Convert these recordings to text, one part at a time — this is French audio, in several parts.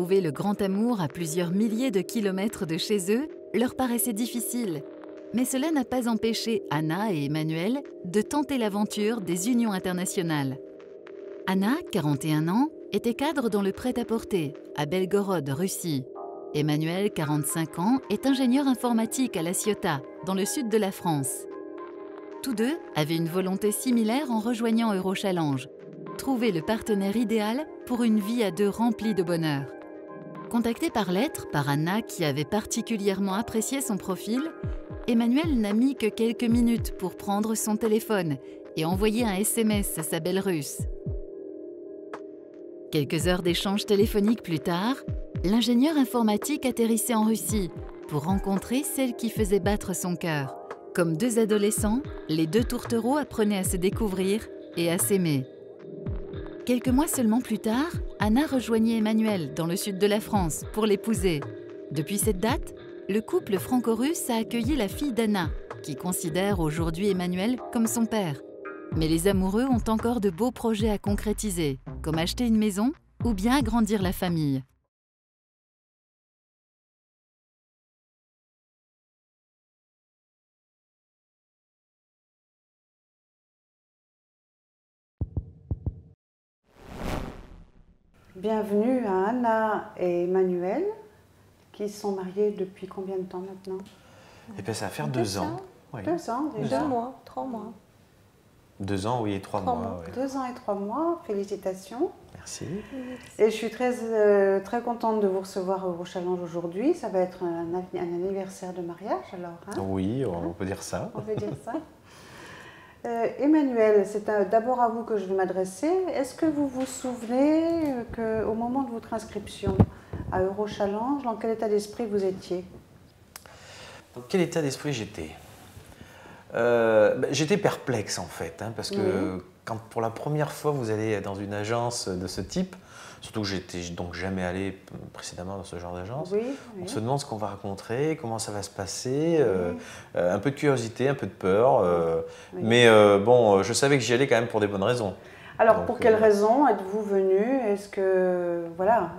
Trouver le grand amour à plusieurs milliers de kilomètres de chez eux leur paraissait difficile. Mais cela n'a pas empêché Anna et Emmanuel de tenter l'aventure des unions internationales. Anna, 41 ans, était cadre dans le prêt-à-porter, à Belgorod, Russie. Emmanuel, 45 ans, est ingénieur informatique à La Ciotat, dans le sud de la France. Tous deux avaient une volonté similaire en rejoignant Eurochallenge, trouver le partenaire idéal pour une vie à deux remplie de bonheur. Contacté par lettre par Anna qui avait particulièrement apprécié son profil, Emmanuel n'a mis que quelques minutes pour prendre son téléphone et envoyer un SMS à sa belle Russe. Quelques heures d'échange téléphonique plus tard, l'ingénieur informatique atterrissait en Russie pour rencontrer celle qui faisait battre son cœur. Comme deux adolescents, les deux tourtereaux apprenaient à se découvrir et à s'aimer. Quelques mois seulement plus tard, Anna rejoignait Emmanuel dans le sud de la France pour l'épouser. Depuis cette date, le couple franco-russe a accueilli la fille d'Anna, qui considère aujourd'hui Emmanuel comme son père. Mais les amoureux ont encore de beaux projets à concrétiser, comme acheter une maison ou bien agrandir la famille. Bienvenue à Anna et Emmanuel, qui sont mariés depuis combien de temps maintenant? Eh bien, ça va faire 2 ans. Oui. 2 ans déjà. 2 mois, 3 mois. 2 ans, oui, et 3 mois. Oui. 2 ans et 3 mois, félicitations. Merci. Et je suis très contente de vous recevoir au Eurochallenge aujourd'hui. Ça va être un anniversaire de mariage alors, hein? Oui, on peut dire ça. On peut dire ça. Emmanuel, c'est d'abord à vous que je vais m'adresser. Est-ce que vous vous souvenez qu'au moment de votre inscription à Eurochallenge, dans quel état d'esprit vous étiez? Dans quel état d'esprit j'étais? J'étais perplexe en fait, hein, parce que quand pour la première fois vous allez dans une agence de ce type, surtout que j'étais donc jamais allé précédemment dans ce genre d'agence, on se demande ce qu'on va rencontrer, comment ça va se passer, un peu de curiosité, un peu de peur, mais bon, je savais que j'y allais quand même pour des bonnes raisons. Alors, donc, pour quelles raisons êtes-vous venu? Est-ce que, voilà,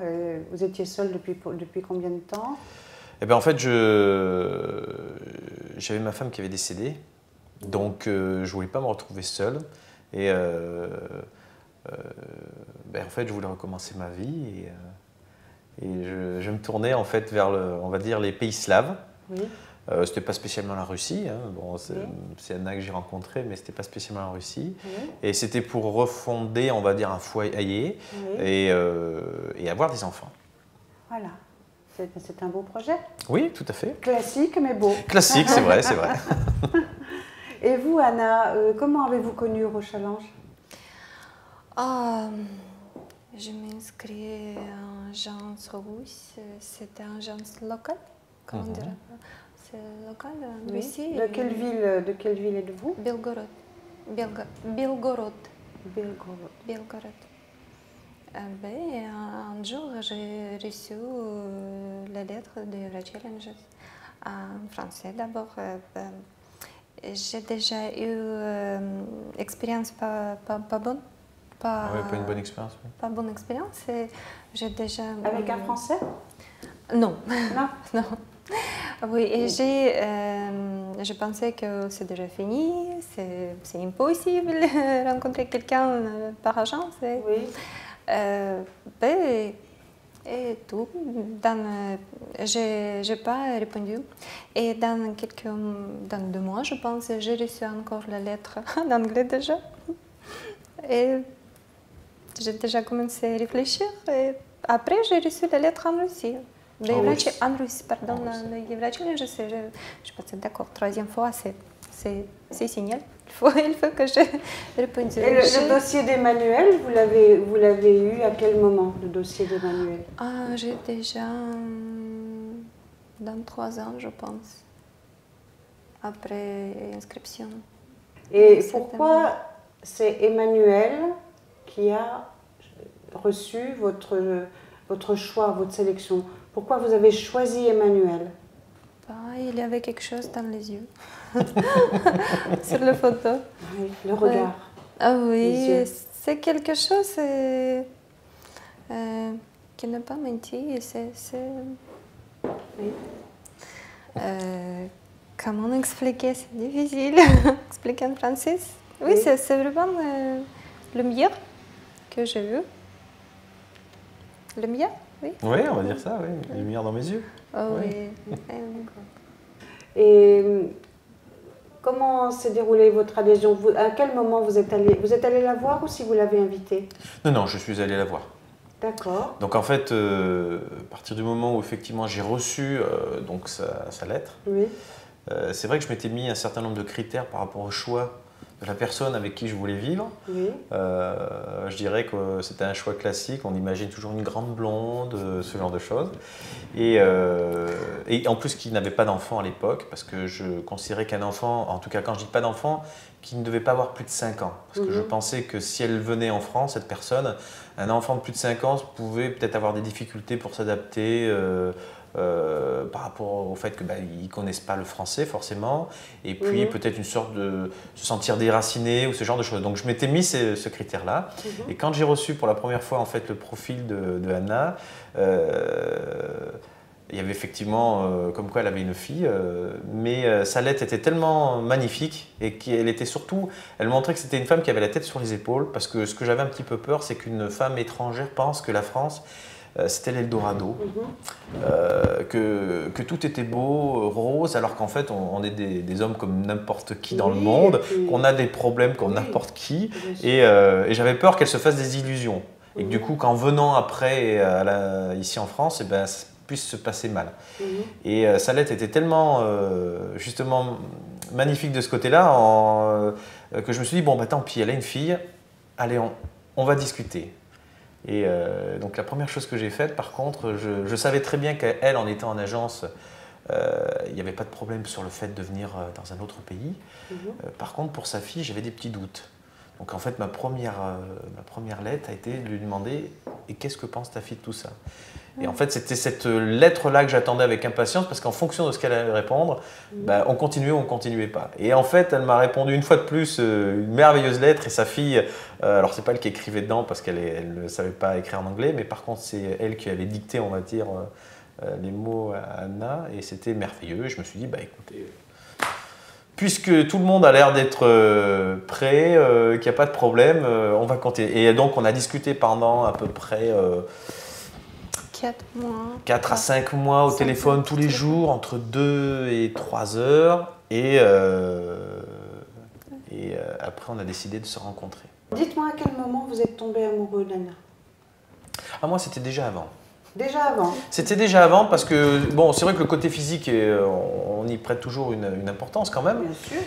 vous étiez seul depuis combien de temps? Eh bien, en fait, j'avais ma femme qui avait décédé, donc je ne voulais pas me retrouver seul. Et en fait, je voulais recommencer ma vie et je me tournais en fait vers, on va dire, les pays slaves. Oui. C'était pas spécialement la Russie, hein. Bon, c'est Anna que j'ai rencontré, mais c'était pas spécialement la Russie. Oui. Et c'était pour refonder, on va dire, un foyer et avoir des enfants. Voilà. C'est un beau projet. Oui, tout à fait. Classique, mais beau. Classique, c'est vrai, c'est vrai. Et vous, Anna, comment avez-vous connu Eurochallenge? Je m'inscris à l'agence russe. C'est une agence locale, comment dire? C'est local en Russie. De quelle ville êtes-vous? Belgorod. Un jour, j'ai reçu la lettre de Eurochallenge en français d'abord. J'ai déjà eu une expérience pas bonne. Pas une bonne expérience. Oui. Pas bonne expérience. J'ai déjà. Avec un Français? Non. Non. Non. Oui, et je pensais que c'est déjà fini, c'est impossible de rencontrer quelqu'un par agence. Oui. Et tout. Je n'ai pas répondu. Et dans 2 mois, je pense, j'ai reçu encore la lettre en anglais déjà. Et j'ai déjà commencé à réfléchir. Et après, j'ai reçu la lettre en Russie. En Russie, pardon, le Eurochallenge, je pense d'accord, 3e fois, c'est signal. Il faut que je réponde. Et le dossier d'Emmanuel, vous l'avez eu à quel moment, le dossier d'Emmanuel? J'ai déjà dans 3 ans, je pense, après inscription. Et pourquoi c'est Emmanuel qui a reçu votre choix, votre sélection? Pourquoi vous avez choisi Emmanuel? Il y avait quelque chose dans les yeux, sur la photo. Oui, le regard. Ah oui, c'est quelque chose qui n'a pas menti. Oui. Comment expliquer? C'est difficile. Expliquer en français. Oui, c'est vraiment le meilleur que j'ai vu. Le meilleur, oui. Oui, on va dire ça, oui. Les lumières dans mes yeux. Oh, oui. Oui. Et comment s'est déroulée votre adhésion? À quel moment vous êtes allé? Vous êtes allé la voir ou si vous l'avez invitée? Non, non, je suis allé la voir. D'accord. Donc en fait, à partir du moment où effectivement j'ai reçu donc sa lettre, Oui. C'est vrai que je m'étais mis un certain nombre de critères par rapport au choix de la personne avec qui je voulais vivre. Oui. Je dirais que c'était un choix classique, on imagine toujours une grande blonde, ce genre de choses. Et en plus qui n'avait pas d'enfant à l'époque, parce que je considérais qu'un enfant, en tout cas quand je dis pas d'enfant, qui ne devait pas avoir plus de 5 ans. Parce que je pensais que si elle venait en France, cette personne, un enfant de plus de 5 ans pouvait peut-être avoir des difficultés pour s'adapter par rapport au fait qu'ils ne connaissent pas le français forcément, et puis peut-être une sorte de se sentir déraciné ou ce genre de choses. Donc je m'étais mis ce critère-là, et quand j'ai reçu pour la première fois en fait le profil de Anna, il y avait effectivement comme quoi elle avait une fille, mais sa lettre était tellement magnifique et qu'elle était surtout, elle montrait que c'était une femme qui avait la tête sur les épaules, parce que ce que j'avais un petit peu peur, c'est qu'une femme étrangère pense que la France c'était l'Eldorado, que tout était beau, rose, alors qu'en fait on est des hommes comme n'importe qui dans le monde, qu'on a des problèmes comme n'importe qui, et j'avais peur qu'elle se fasse des illusions, et que du coup qu'en venant après ici en France, eh ben, ça puisse se passer mal. Et sa lettre était tellement justement magnifique de ce côté-là, que je me suis dit, bon bah tant pis, elle a une fille, allez on va discuter. Et donc la première chose que j'ai faite, par contre, je savais très bien qu'elle, en étant en agence, il n'y avait pas de problème sur le fait de venir dans un autre pays. Par contre, pour sa fille, j'avais des petits doutes. Donc en fait, ma première lettre a été de lui demander « Et qu'est-ce que pense ta fille de tout ça ?» Et en fait, c'était cette lettre-là que j'attendais avec impatience, parce qu'en fonction de ce qu'elle allait répondre, on continuait ou on ne continuait pas. Et en fait, elle m'a répondu une fois de plus une merveilleuse lettre, et sa fille, alors c'est pas elle qui écrivait dedans parce qu'elle ne savait pas écrire en anglais, mais par contre c'est elle qui avait dicté, on va dire, les mots à Anna, et c'était merveilleux. Et je me suis dit, bah écoutez, puisque tout le monde a l'air d'être prêt, qu'il n'y a pas de problème, on va continuer. Et donc on a discuté pendant à peu près 4 à 5 mois au téléphone tous les jours, entre 2 et 3 heures. Et après, on a décidé de se rencontrer. Dites-moi à quel moment vous êtes tombé amoureux d'Anna? Ah, moi, c'était déjà avant. Déjà avant? C'était déjà avant parce que, bon, c'est vrai que le côté physique, on y prête toujours une importance quand même. Bien sûr.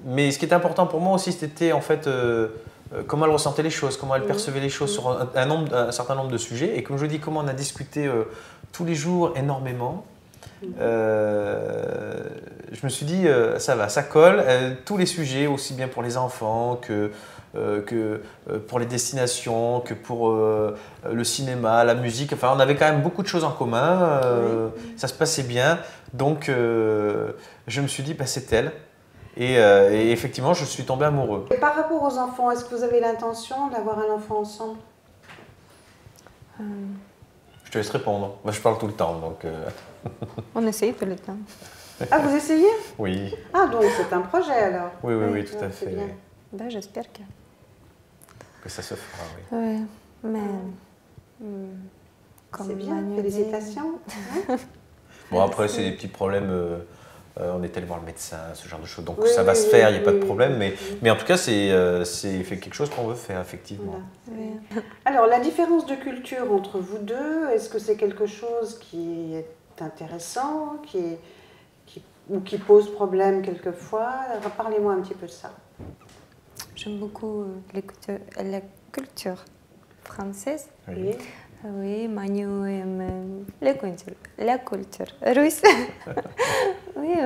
Mais ce qui était important pour moi aussi, c'était en fait comment elle ressentait les choses, comment elle percevait les choses sur un certain nombre de sujets. Et comme je dis, comment on a discuté tous les jours énormément, je me suis dit, ça va, ça colle. Tous les sujets, aussi bien pour les enfants que pour les destinations, que pour le cinéma, la musique. Enfin, on avait quand même beaucoup de choses en commun. Ça se passait bien. Donc, je me suis dit, bah, c'est elle. Et effectivement, je suis tombé amoureux. Et par rapport aux enfants, est-ce que vous avez l'intention d'avoir un enfant ensemble? Je te laisse répondre. Moi, je parle tout le temps, donc... On essaye tout le temps. Ah, vous essayez? Oui. Ah, donc c'est un projet alors? Oui, tout à fait. Bien. Ben, j'espère que ça se fera, oui. Oui, mais... C'est bien, félicitations. Bon, après, c'est des petits problèmes... on est allé voir le médecin, ce genre de choses. Donc ça va se faire, il n'y a pas de problème. Mais en tout cas, c'est quelque chose qu'on veut faire, effectivement. Voilà. Oui. Alors, la différence de culture entre vous deux, est-ce que c'est quelque chose qui est intéressant, ou qui pose problème quelquefois? Parlez-moi un petit peu de ça. J'aime beaucoup la culture française. Oui. Oui, Manu aime la culture russe. Oui,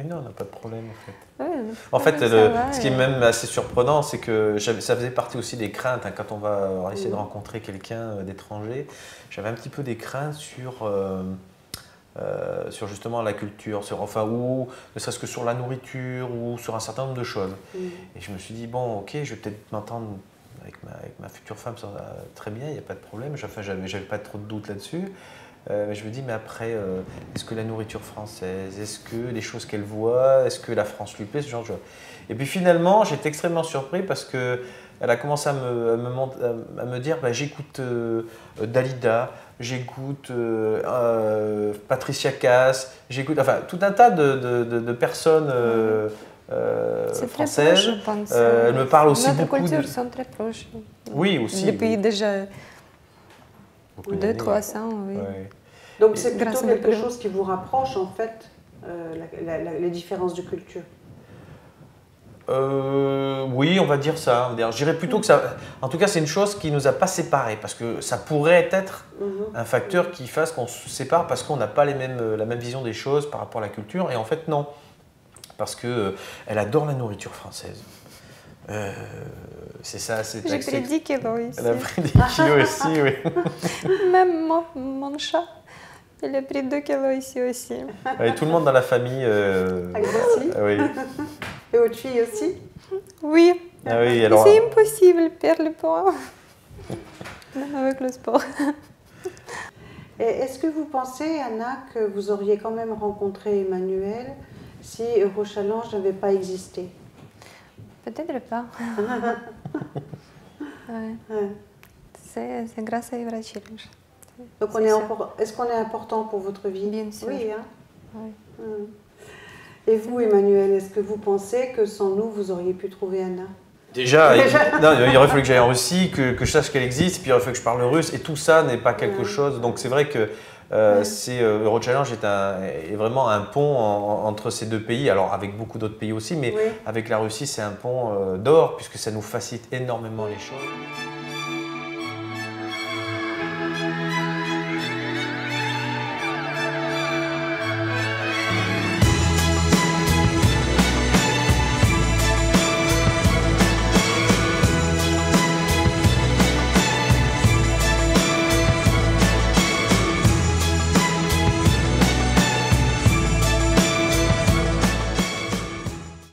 non, on n'a pas de problème en fait. Oui, en fait, ce qui est même assez surprenant, c'est que ça faisait partie aussi des craintes. Hein, quand on va essayer de rencontrer quelqu'un d'étranger, j'avais un petit peu des craintes sur justement la culture, ou ne serait-ce que sur la nourriture ou sur un certain nombre de choses. Et je me suis dit, bon, ok, je vais peut-être m'entendre avec ma future femme très bien, il n'y a pas de problème. Enfin, j'avais pas trop de doute là-dessus. Mais je me dis, mais après, est-ce que la nourriture française, est-ce que les choses qu'elle voit, est-ce que la France lui plaît, ce genre de choses. Et puis finalement, j'étais extrêmement surpris parce qu'elle a commencé à me dire, bah, j'écoute Dalida, j'écoute Patricia Cass, j'écoute, enfin, tout un tas de personnes françaises. Proche, je pense. Elle me parle aussi Notre beaucoup culture sont très proches. Oui, aussi. Depuis oui. déjà Beaucoup 200-300, oui. Ouais. Donc c'est plutôt Grâce à quelque notre chose qui vous rapproche en fait, les différences de culture. Oui, on va dire ça. Je dirais plutôt que ça. En tout cas, c'est une chose qui nous a pas séparés parce que ça pourrait être un facteur qui fasse qu'on se sépare parce qu'on n'a pas la même vision des choses par rapport à la culture. Et en fait, non, parce que elle adore la nourriture française. C'est ça. J'ai pris 10 kilos ici. Elle a pris des kilos aussi, oui. Même mon chat, il a pris 2 kilos ici aussi. Et tout le monde dans la famille. Aussi. Oui. Et votre fille aussi? Oui. Ah oui, alors. C'est impossible de perdre le poids, même avec le sport. Et est-ce que vous pensez, Anna, que vous auriez quand même rencontré Emmanuel si Eurochallenge n'avait pas existé? Peut-être pas. Ouais. C'est grâce à Eurochallenge. Donc est-ce qu'on est important pour votre vie? Bien sûr. Oui. Hein? Oui. Et vous, Emmanuel, est-ce que vous pensez que sans nous, vous auriez pu trouver Anna? Déjà, il aurait fallu que j'aille en Russie, que je sache qu'elle existe, puis il aurait fallu que je parle russe, et tout ça n'est pas quelque chose. Donc c'est vrai que Eurochallenge est vraiment un pont entre ces deux pays, alors avec beaucoup d'autres pays aussi, mais avec la Russie, c'est un pont d'or, puisque ça nous facilite énormément les choses.